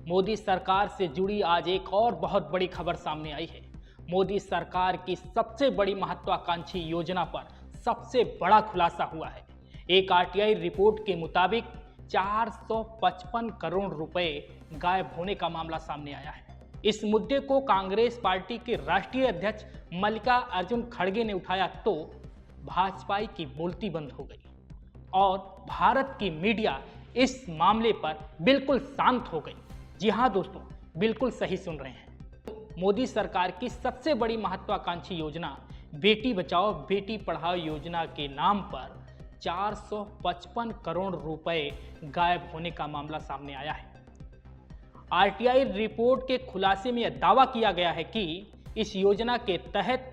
मोदी सरकार से जुड़ी आज एक और बहुत बड़ी खबर सामने आई है। मोदी सरकार की सबसे बड़ी महत्वाकांक्षी योजना पर सबसे बड़ा खुलासा हुआ है। एक आरटीआई रिपोर्ट के मुताबिक 455 करोड़ रुपए गायब होने का मामला सामने आया है। इस मुद्दे को कांग्रेस पार्टी के राष्ट्रीय अध्यक्ष मल्लिकार्जुन खड़गे ने उठाया तो भाजपा की बोलती बंद हो गई और भारत की मीडिया इस मामले पर बिल्कुल शांत हो गई। जी हां दोस्तों, बिल्कुल सही सुन रहे हैं। मोदी सरकार की सबसे बड़ी महत्वाकांक्षी योजना बेटी बचाओ बेटी पढ़ाओ योजना के नाम पर 455 करोड़ रुपए गायब होने का मामला सामने आया है। आरटीआई रिपोर्ट के खुलासे में यह दावा किया गया है कि इस योजना के तहत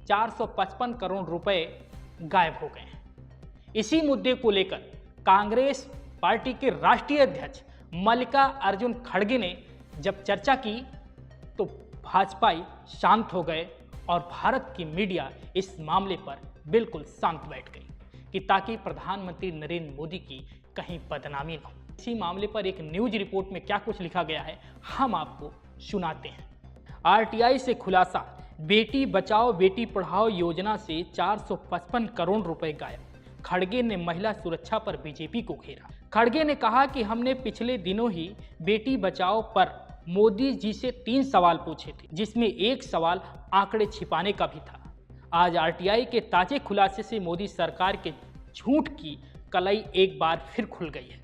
455 करोड़ रुपए गायब हो गए हैं। इसी मुद्दे को लेकर कांग्रेस पार्टी के राष्ट्रीय अध्यक्ष मल्लिकार्जुन खड़गे ने जब चर्चा की तो भाजपाई शांत हो गए और भारत की मीडिया इस मामले पर बिल्कुल शांत बैठ गई कि ताकि प्रधानमंत्री नरेंद्र मोदी की कहीं बदनामी न हो। इसी मामले पर एक न्यूज रिपोर्ट में क्या कुछ लिखा गया है हम आपको सुनाते हैं। आरटीआई से खुलासा, बेटी बचाओ बेटी पढ़ाओ योजना से 455 करोड़ रुपए गायब। खड़गे ने महिला सुरक्षा पर बीजेपी को घेरा। खड़गे ने कहा कि हमने पिछले दिनों ही बेटी बचाओ पर मोदी जी से 3 सवाल पूछे थे, जिसमें एक सवाल आंकड़े छिपाने का भी था। आज आरटीआई के ताजे खुलासे से मोदी सरकार के झूठ की कलई एक बार फिर खुल गई है।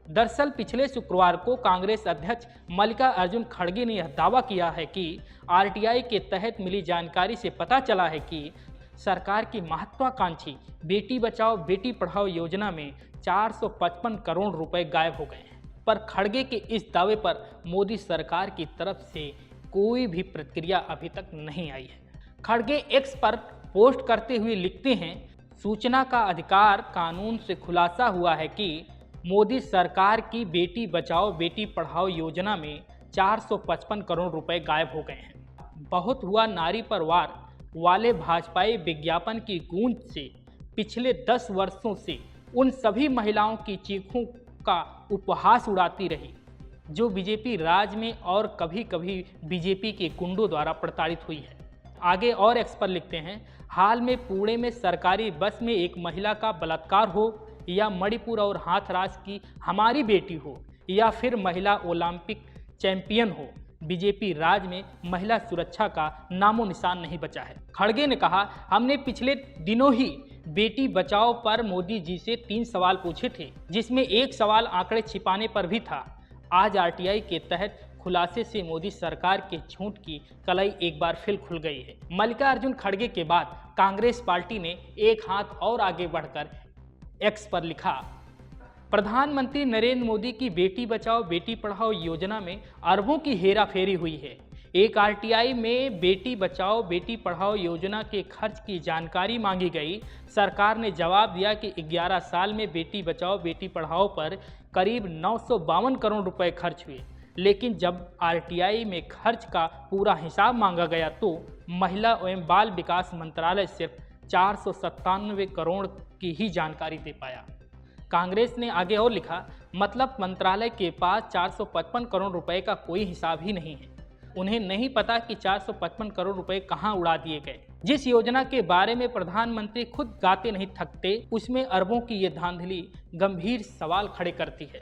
दरअसल पिछले शुक्रवार को कांग्रेस अध्यक्ष मल्लिकार्जुन खड़गे ने यह दावा किया है कि आरटीआई के तहत मिली जानकारी से पता चला है कि सरकार की महत्वाकांक्षी बेटी बचाओ बेटी पढ़ाओ योजना में 455 करोड़ रुपए गायब हो गए हैं। पर खड़गे के इस दावे पर मोदी सरकार की तरफ से कोई भी प्रतिक्रिया अभी तक नहीं आई है। खड़गे एक्स पर पोस्ट करते हुए लिखते हैं, सूचना का अधिकार कानून से खुलासा हुआ है कि मोदी सरकार की बेटी बचाओ बेटी पढ़ाओ योजना में 455 करोड़ रुपए गायब हो गए हैं। बहुत हुआ नारी पर वार वाले भाजपाई विज्ञापन की गूंज से पिछले 10 वर्षों से उन सभी महिलाओं की चीखों का उपहास उड़ाती रही जो बीजेपी राज में और कभी कभी बीजेपी के गुंडों द्वारा प्रताड़ित हुई है। आगे और एक्स पर लिखते हैं, हाल में पुणे में सरकारी बस में एक महिला का बलात्कार हो या मणिपुर और हाथरस की हमारी बेटी हो या फिर महिला ओलंपिक चैंपियन हो, बीजेपी राज में महिला सुरक्षा का नामो निशान नहीं बचा है। खड़गे ने कहा, हमने पिछले दिनों ही बेटी बचाओ पर मोदी जी से 3 सवाल पूछे थे, जिसमें एक सवाल आंकड़े छिपाने पर भी था। आज आरटीआई के तहत खुलासे से मोदी सरकार के झूठ की कलई एक बार फिर खुल गई है। मल्लिकार्जुन खड़गे के बाद कांग्रेस पार्टी ने एक हाथ और आगे बढ़कर एक्स पर लिखा, प्रधानमंत्री नरेंद्र मोदी की बेटी बचाओ बेटी पढ़ाओ योजना में अरबों की हेराफेरी हुई है। एक आरटीआई में बेटी बचाओ बेटी पढ़ाओ योजना के खर्च की जानकारी मांगी गई। सरकार ने जवाब दिया कि 11 साल में बेटी बचाओ बेटी पढ़ाओ पर करीब 952 करोड़ रुपए खर्च हुए, लेकिन जब आरटीआई में खर्च का पूरा हिसाब मांगा गया तो महिला एवं बाल विकास मंत्रालय सिर्फ 497 करोड़ की ही जानकारी दे पाया। कांग्रेस ने आगे और लिखा, मतलब मंत्रालय के पास 455 करोड़ रुपए का कोई हिसाब ही नहीं है। उन्हें नहीं पता कि 455 करोड़ रुपए कहां उड़ा दिए गए। जिस योजना के बारे में प्रधानमंत्री खुद गाते नहीं थकते, उसमें अरबों की ये धांधली गंभीर सवाल खड़े करती है।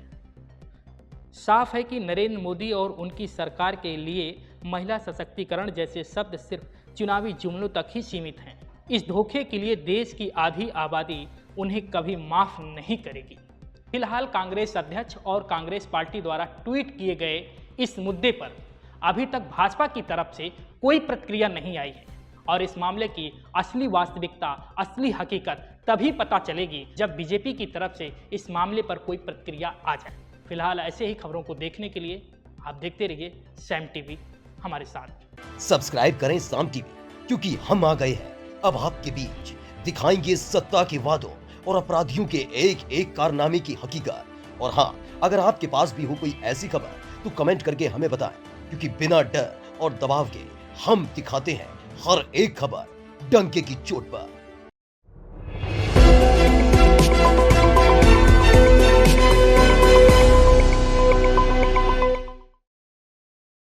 साफ है कि नरेंद्र मोदी और उनकी सरकार के लिए महिला सशक्तिकरण जैसे शब्द सिर्फ चुनावी जुमलों तक ही सीमित हैं। इस धोखे के लिए देश की आधी आबादी उन्हें कभी माफ नहीं करेगी। फिलहाल कांग्रेस अध्यक्ष और कांग्रेस पार्टी द्वारा ट्वीट किए गए इस मुद्दे पर अभी तक भाजपा की तरफ से कोई प्रतिक्रिया नहीं आई है और इस मामले की असली वास्तविकता, असली हकीकत तभी पता चलेगी जब बीजेपी की तरफ से इस मामले पर कोई प्रतिक्रिया आ जाए। फिलहाल ऐसे ही खबरों को देखने के लिए आप देखते रहिए सैम टीवी हमारे साथ। सब्सक्राइब करें साम टीवी, क्योंकि हम आ गए हैं अब आपके बीच, दिखाएंगे सत्ता के वादों और अपराधियों के एक एक कारनामे की हकीकत। और हाँ, अगर आपके पास भी हो कोई ऐसी खबर तो कमेंट करके हमें बताएं, क्योंकि बिना डर और दबाव के हम दिखाते हैं हर एक खबर डंके की चोट पर।